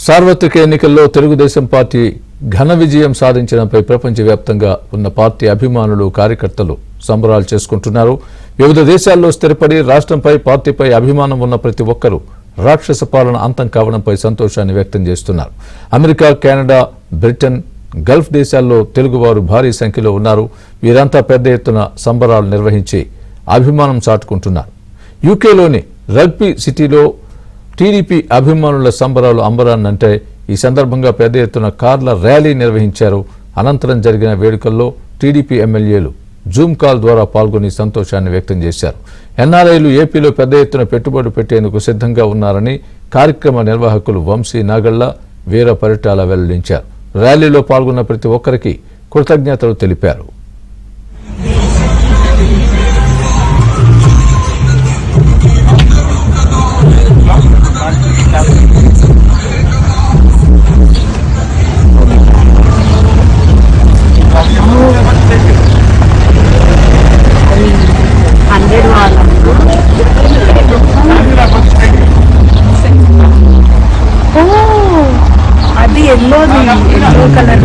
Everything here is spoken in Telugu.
సార్వత్రిక ఎన్నికల్లో తెలుగుదేశం పార్టీ ఘన విజయం సాధించడంపై ప్రపంచవ్యాప్తంగా ఉన్న పార్టీ అభిమానులు కార్యకర్తలు సంబరాలు చేసుకుంటున్నారు. వివిధ దేశాల్లో స్థిరపడి రాష్ట్రంపై పార్టీపై అభిమానం ఉన్న ప్రతి ఒక్కరూ రాక్షస పాలన అంతం కావడంపై సంతోషాన్ని వ్యక్తం చేస్తున్నారు. అమెరికా, కెనడా, బ్రిటన్, గల్ఫ్ దేశాల్లో తెలుగువారు భారీ సంఖ్యలో ఉన్నారు. వీరంతా పెద్ద ఎత్తున సంబరాలు నిర్వహించి అభిమానం చాటుకుంటున్నారు. యూకేలోని రగ్బీ సిటీలో టీడీపీ అభిమానుల సంబరాలు అంబరాన్నంటే ఈ సందర్భంగా పెద్ద ఎత్తున కార్ల ర్యాలీ నిర్వహించారు. అనంతరం జరిగిన వేడుకల్లో టీడీపీ ఎమ్మెల్యేలు జూమ్ కాల్ ద్వారా పాల్గొని సంతోషాన్ని వ్యక్తం చేశారు. ఎన్ఆర్ఐలు ఏపీలో పెద్ద ఎత్తున పెట్టుబడి పెట్టేందుకు సిద్ధంగా ఉన్నారని కార్యక్రమ నిర్వాహకులు వంశీ నాగళ్ల, వీర పరిటాల వెల్లడించారు. ర్యాలీలో పాల్గొన్న ప్రతి ఒక్కరికి కృతజ్ఞతలు తెలిపారు. అది ఎల్లో కలర్